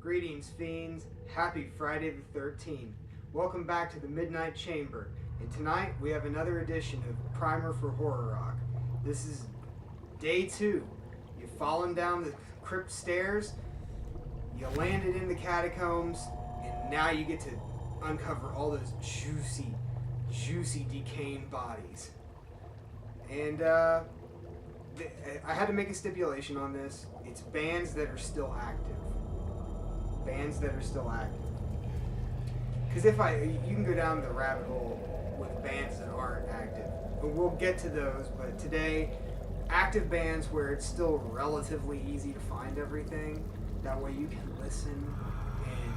Greetings, fiends. Happy Friday the 13th. Welcome back to the Midnight Chamber. And tonight we have another edition of Primer for Horror Rock. This is day 2. You've fallen down the crypt stairs, you landed in the catacombs, and now you get to uncover all those juicy decaying bodies. And I had to make a stipulation on this. It's bands that are still active. Bands that are still active. Because you can go down the rabbit hole with bands that aren't active. And we'll get to those, but today, active bands where it's still relatively easy to find everything. That way you can listen and,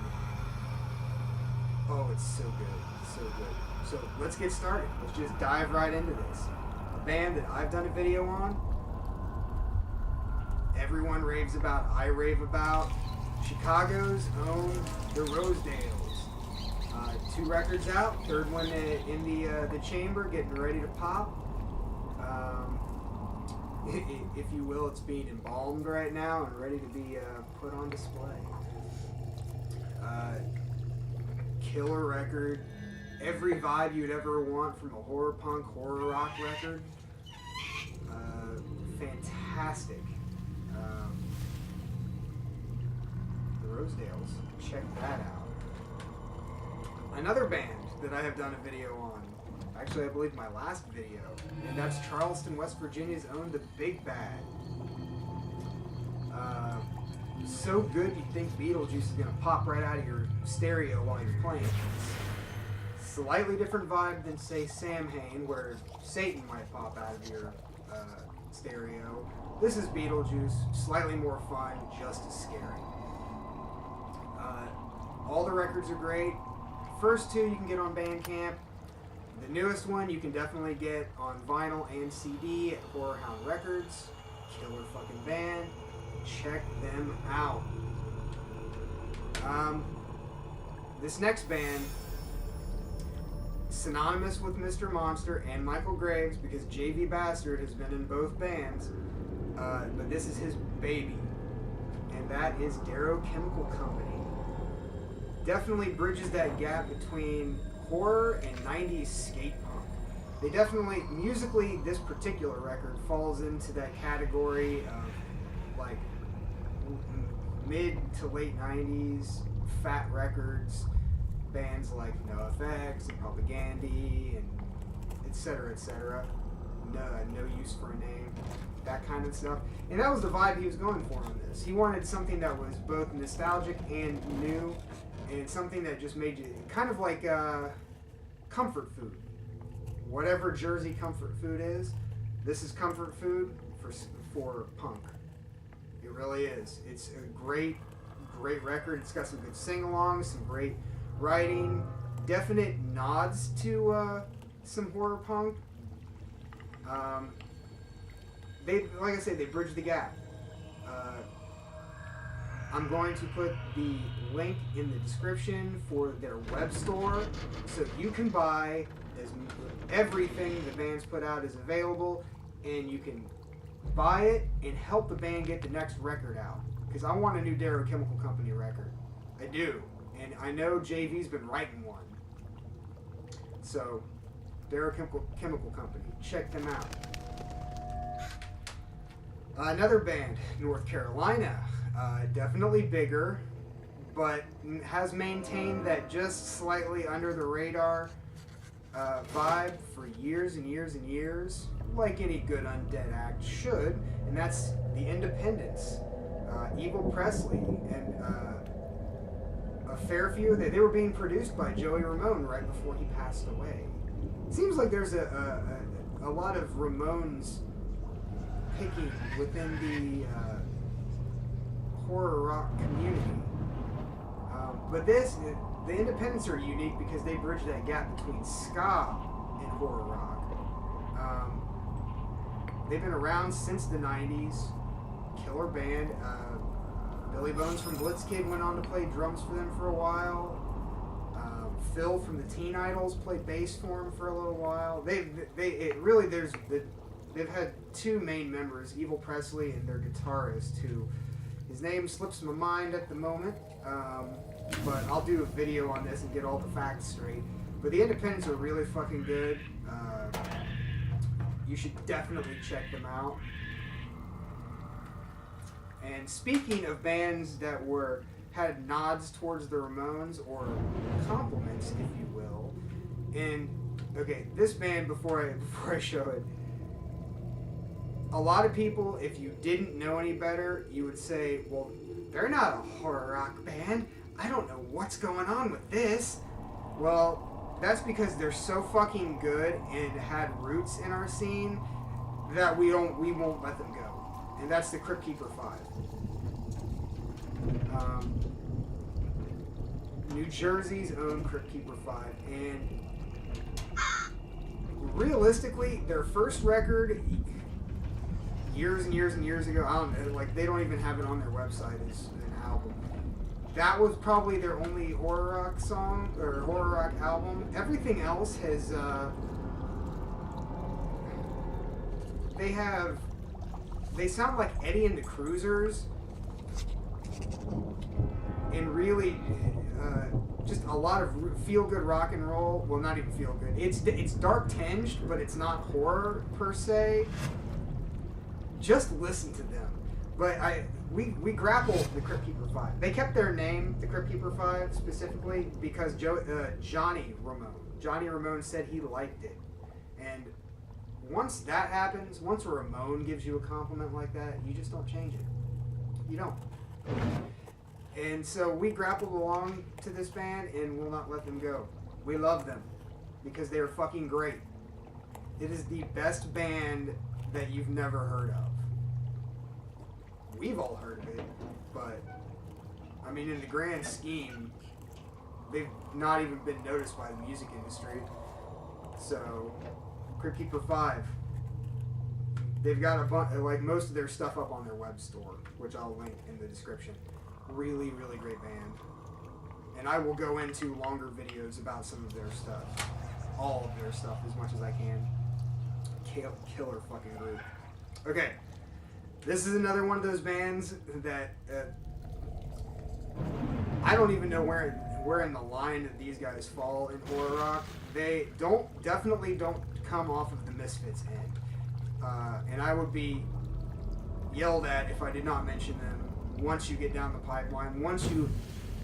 oh, it's so good. It's so good. So let's get started. Let's just dive right into this. A band that I've done a video on, everyone raves about, I rave about, Chicago's own the Rosedales. 2 records out, 3rd one in the chamber, getting ready to pop. If you will, it's being embalmed right now and ready to be put on display. Killer record, every vibe you'd ever want from a horror punk, horror rock record. Fantastic. The Rosedales, check that out. Another band that I have done a video on, actually I believe my last video, and that's Charleston, West Virginia's own The Big Bad. So good you'd think Beetlejuice is going to pop right out of your stereo while you're playing. Slightly different vibe than, say, Samhain, where Satan might pop out of your stereo. This is Beetlejuice, slightly more fun, just as scary. All the records are great. First 2 you can get on Bandcamp. The newest one you can definitely get on vinyl and CD at Horror Hound Records. Killer fucking band. Check them out. This next band, synonymous with Mr. Monster and Michael Graves because JV Bastard has been in both bands, but this is his baby, and that is Darrow Chemical Company. Definitely bridges that gap between horror and 90s skate punk. They definitely, musically, this particular record falls into that category of like mid to late 90s fat records, bands like NoFX and Propagandy and etc. No use for a name, that kind of stuff. And that was the vibe he was going for on this. He wanted something that was both nostalgic and new, and something that just made you kind of like comfort food. Whatever Jersey comfort food is, this is comfort food for punk. It really is. It's a great record. It's got some good sing-alongs, some great writing, definite nods to some horror punk. They, like I say, they bridge the gap. I'm going to put the link in the description for their web store, so you can buy everything the band's put out is available, and you can buy it and help the band get the next record out. Because I want a new Darrow Chemical Company record. I do. And I know JV's been writing one. So, Darrow Chemical Company. Check them out. Another band, North Carolina. Definitely bigger, but has maintained that just slightly under the radar vibe for years and years and years, like any good undead act should, and that's the Independents. Evil Presley and a fair few. They were being produced by Joey Ramone right before he passed away. It seems like there's a lot of Ramones picking within the horror rock community. But the Independents are unique because they bridge that gap between ska and horror rock. They've been around since the 90s. Killer band. Billy Bones from Blitzkid went on to play drums for them for a while. Phil from the Teen Idols played bass for them for a little while. There's they've had two main members, Evil Presley and their guitarist, who his name slips my mind at the moment. But I'll do a video on this and get all the facts straight. But the Independents are really fucking good. You should definitely check them out. And speaking of bands that had nods towards the Ramones, or compliments, if you will, and okay, this band, before I show it, a lot of people, if you didn't know any better, you would say, well, they're not a horror rock band. I don't know what's going on with this. Well, that's because they're so fucking good and had roots in our scene that we won't let them go. And that's the Cryptkeeper Vibe. New Jersey's own Cryptkeeper Vibe. And realistically, their first record, years and years and years ago, I don't know, like, they don't even have it on their website as an album. That was probably their only horror rock song, or horror rock album. Everything else has, they sound like Eddie and the Cruisers, and really, just a lot of feel-good rock and roll. Well, not even feel-good. It's dark tinged, but it's not horror per se. Just listen to them. But we grappled the Cryptkeeper Vibe. They kept their name, the Cryptkeeper Vibe, specifically because Johnny Ramone said he liked it. And once that happens, once a Ramone gives you a compliment like that, you just don't change it. You don't. And so we grappled along to this band and will not let them go. We love them because they are fucking great. It is the best band that you've never heard of. We've all heard of it, but I mean, in the grand scheme, they've not even been noticed by the music industry. So, Cryptkeeper Vibe, they've got a bunch, like most of their stuff up on their web store, which I'll link in the description. Really, really great band. And I will go into longer videos about some of their stuff. All of their stuff, as much as I can. Killer fucking group. Okay. This is another one of those bands that I don't even know where in the line that these guys fall in horror rock. They definitely don't come off of the Misfits end. And I would be yelled at if I did not mention them once you get down the pipeline. Once you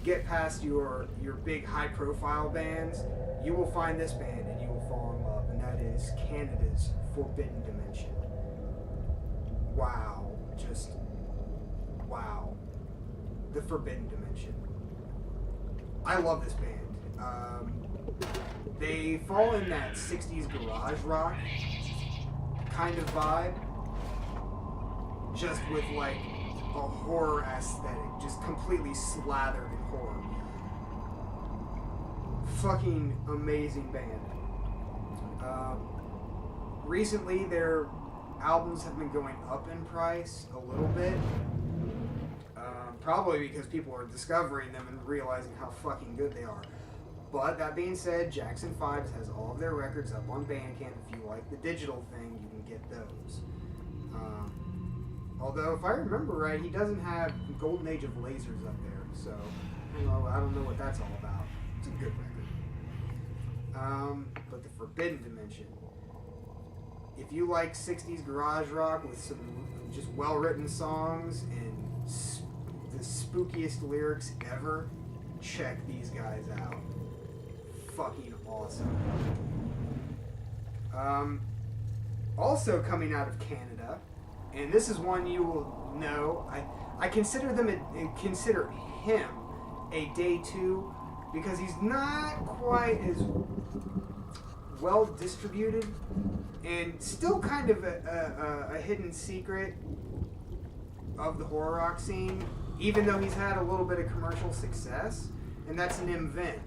get past your big high profile bands, you will find this band and you will fall in love, and that is Canada's Forbidden Dimension. Wow. Just wow. The Forbidden Dimension. I love this band. They fall in that 60s garage rock kind of vibe, just with like a horror aesthetic, just completely slathered in horror. Fucking amazing band. Recently, their albums have been going up in price a little bit. Probably because people are discovering them and realizing how fucking good they are. But that being said, Jackson 5 has all of their records up on Bandcamp. If you like the digital thing, you can get those. Although, if I remember right, he doesn't have Golden Age of Lasers up there. So, I don't know what that's all about. It's a good record. But the Forbidden Dimension. If you like 60s garage rock with some just well-written songs and the spookiest lyrics ever, check these guys out. Fucking awesome. Also coming out of Canada, and this is one you will know, I consider him a day two because he's not quite as well distributed and still kind of a hidden secret of the horror rock scene, even though he's had a little bit of commercial success, and that's an Invent.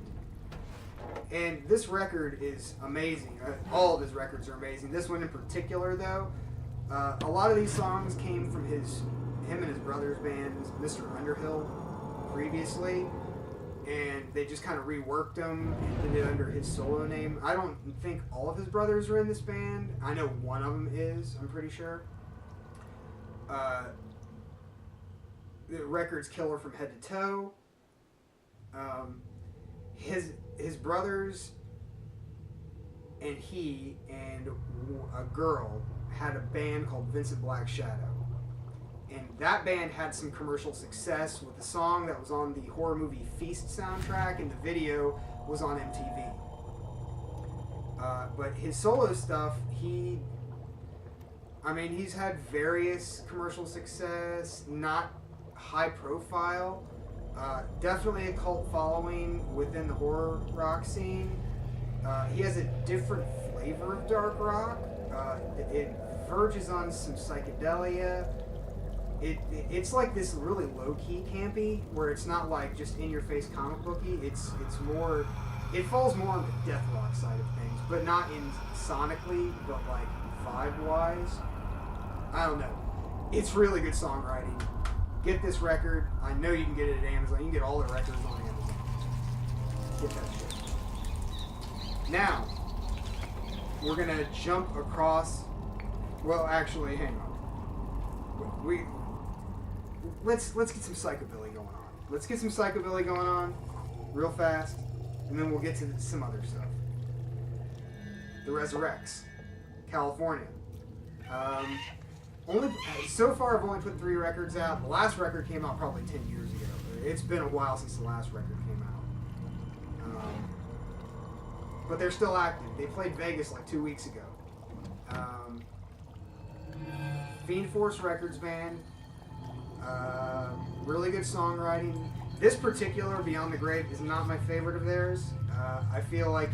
And this record is amazing. All of his records are amazing. This one in particular, though, a lot of these songs came from him and his brother's band, Mr. Underhill, previously. and they just kind of reworked him and did it under his solo name. I don't think all of his brothers are in this band. I know one of them is, I'm pretty sure. The record's killer from head to toe. His brothers and he and a girl had a band called Vincent Black Shadow. And that band had some commercial success with a song that was on the horror movie Feast soundtrack, and the video was on MTV. But his solo stuff, he's had various commercial success, not high profile. Definitely a cult following within the horror rock scene. He has a different flavor of dark rock. It verges on some psychedelia. It's like this really low-key campy, where it's not like just in-your-face comic booky. It's more, it falls more on the death rock side of things, but not in sonically, but like vibe-wise. I don't know. It's really good songwriting. Get this record. I know you can get it at Amazon. You can get all the records on Amazon. Get that shit. Now, we're gonna jump across. Well, actually, hang on. Let's get some psychobilly going on. Let's get some psychobilly going on, real fast, and then we'll get to some other stuff. The Resurrects, California. So far, I've only put 3 records out. The last record came out probably 10 years ago. It's been a while since the last record came out. But they're still active. They played Vegas like 2 weeks ago. Fiend Force Records band. Really good songwriting. This particular Beyond the Grave is not my favorite of theirs. I feel like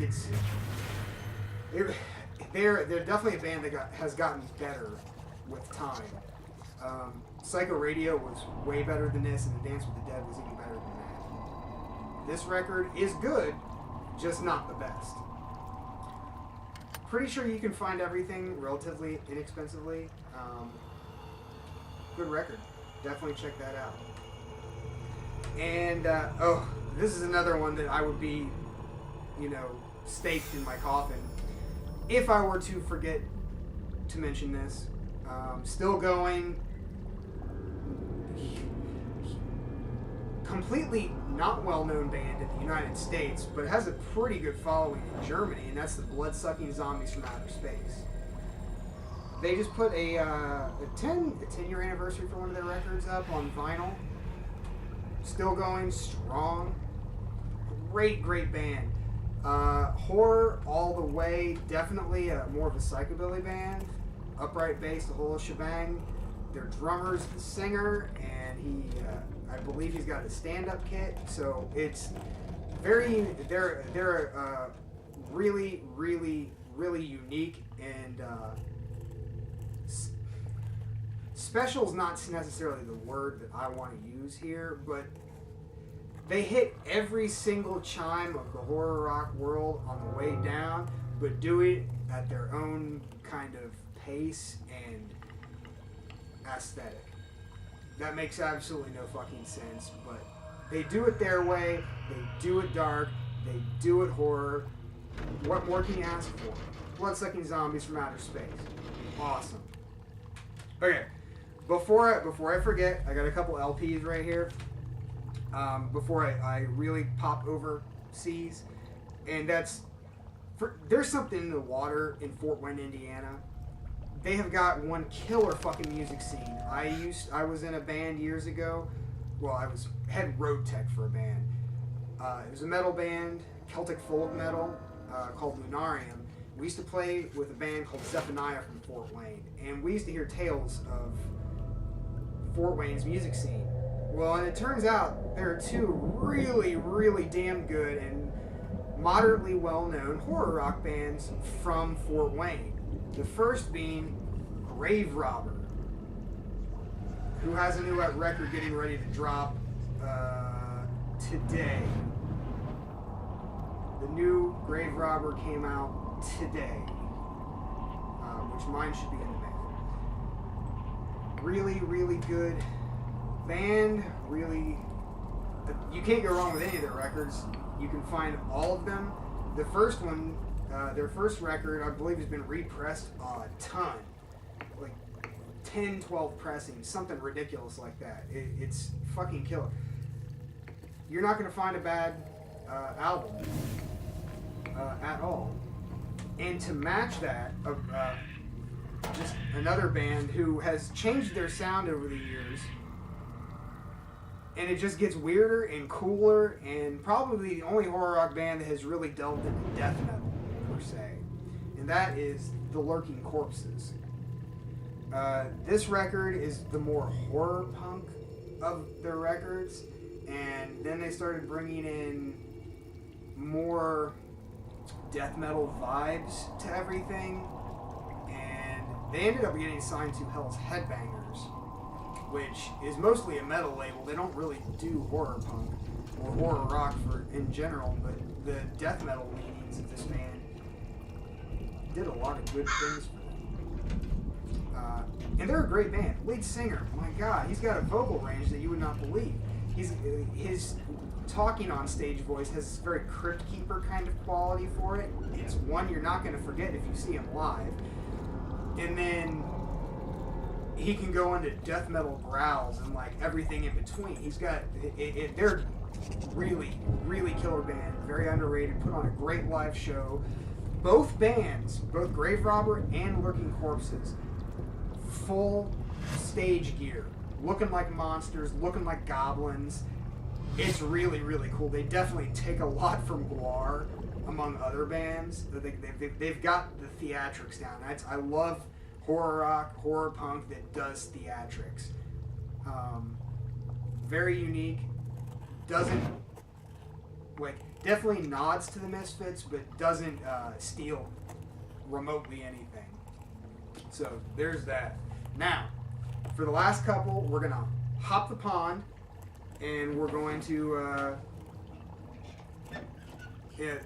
they're definitely a band that has gotten better with time. Psycho Radio was way better than this, and The Dance with the Dead was even better than that. This record is good, just not the best. Pretty sure you can find everything relatively inexpensively. Good record. Definitely check that out. And, this is another one that I would be, staked in my coffin if I were to forget to mention this. Still going. Completely not well-known band in the United States, but has a pretty good following in Germany, and that's the Bloodsucking Zombies from Outer Space. They just put a 10-year anniversary for one of their records up on vinyl. Still going strong. Great band. Horror all the way. Definitely more of a psychobilly band. Upright bass, the whole shebang. Their drummer's the singer, and I believe he's got a stand-up kit. So it's very, they're really unique, and special's not necessarily the word that I want to use here, but they hit every single chime of the horror rock world on the way down, but do it at their own kind of pace and aesthetic. That makes absolutely no fucking sense, but they do it their way, they do it dark, they do it horror. What more can you ask for? Bloodsucking Zombies from Outer Space. Awesome. Okay, before I forget, I got a couple LPs right here. Before I really pop overseas, and there's something in the water in Fort Wayne, Indiana. They have got one killer fucking music scene. I was in a band years ago. Well, I was head road tech for a band. It was a metal band, Celtic folk metal, called Lunarium. We used to play with a band called Zephaniah from Fort Wayne, and we used to hear tales of Fort Wayne's music scene. Well, and it turns out there are 2 really damn good and moderately well-known horror rock bands from Fort Wayne. The first being Grave Robber, who has a new record getting ready to drop today. The new Grave Robber came out today, which mine should be in the mail. Really good band, really You can't go wrong with any of their records. You can find all of them. The first one, their first record, I believe, has been repressed a ton. Like 10, 12 pressings, something ridiculous like that. It's fucking killer. You're not going to find a bad album at all. And to match that, just another band who has changed their sound over the years, and it just gets weirder and cooler, and probably the only horror rock band that has really delved into death metal, per se. And that is The Lurking Corpses. This record is the more horror punk of their records, and then they started bringing in more death metal vibes to everything, and they ended up getting signed to Hell's Headbangers, which is mostly a metal label. They don't really do horror punk or horror rock in general, but the death metal leanings of this band did a lot of good things for them. And they're a great band. Lead singer, my God, he's got a vocal range that you would not believe. His talking on stage voice has this very Cryptkeeper kind of quality for it. It's one you're not going to forget if you see him live. And then he can go into death metal growls and like everything in between. He's got they're really, really killer band, very underrated, put on a great live show. Both bands, both Grave Robber and Lurking Corpses, full stage gear, looking like monsters, looking like goblins. It's really, really cool. They definitely take a lot from Guar, among other bands. They've got the theatrics down. I love horror rock, horror punk that does theatrics. Very unique. Doesn't, like, definitely nods to the Misfits, but doesn't steal remotely anything. So there's that. Now, for the last couple, we're going to hop the pond, and we're going to,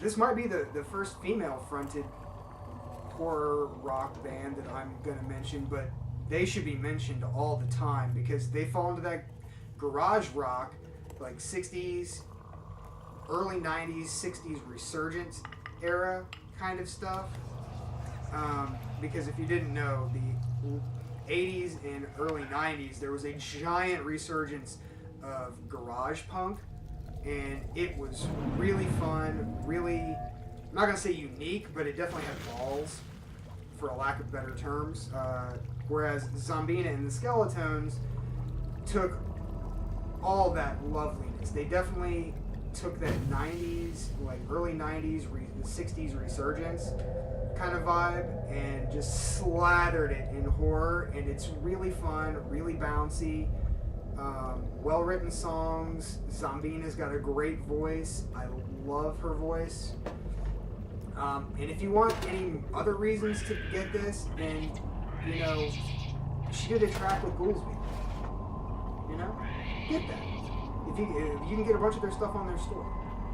this might be the first female-fronted horror rock band that I'm going to mention, but they should be mentioned all the time because they fall into that garage rock, like 60s, early 90s, 60s resurgence era kind of stuff. Because if you didn't know, the 80s and early 90s, there was a giant resurgence of garage punk, and it was really fun, really, I'm not going to say unique, but it definitely had balls, for a lack of better terms. Whereas Zambian and the Skeletones took all that loveliness. They definitely took that 90s, like early 90s, the 60s resurgence kind of vibe and just slathered it in horror, and it's really fun, really bouncy, well-written songs. Zambian has got a great voice. I love her voice. And if you want any other reasons to get this, then, you know, she did a track with Goolsby. You know? Get that. If you can get a bunch of their stuff on their store.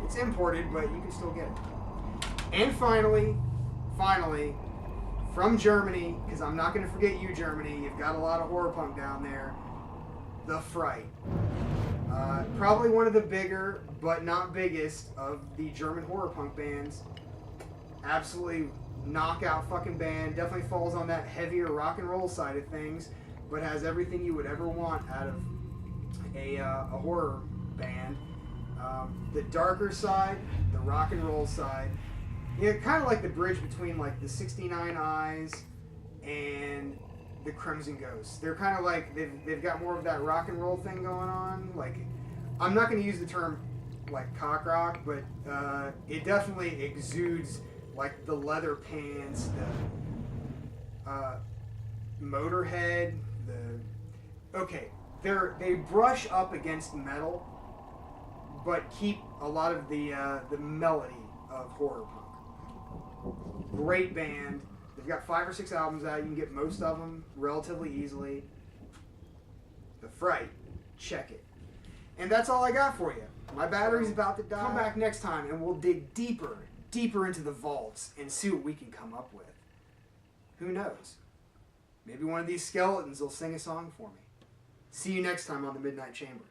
It's imported, but you can still get it. And finally, from Germany, because I'm not going to forget you, Germany, you've got a lot of horror punk down there, the Fright. Probably one of the bigger, but not biggest, of the German horror punk bands. Absolutely knockout fucking band. Definitely falls on that heavier rock and roll side of things, but has everything you would ever want out of a horror band. The darker side, the rock and roll side. Yeah, kind of like the bridge between like the 69 Eyes and the Crimson Ghosts. They're kind of like, they've got more of that rock and roll thing going on. Like, I'm not going to use the term like cock rock, but it definitely exudes like the leather pants, the Motorhead, they brush up against metal, but keep a lot of the melody of horror punk. Great band. They've got 5 or 6 albums out. You can get most of them relatively easily. The Fright. Check it. And that's all I got for you. My battery's about to die. Come back next time and we'll dig deeper into the vaults and see what we can come up with. Who knows? Maybe one of these skeletons will sing a song for me. See you next time on the Midnight Chamber.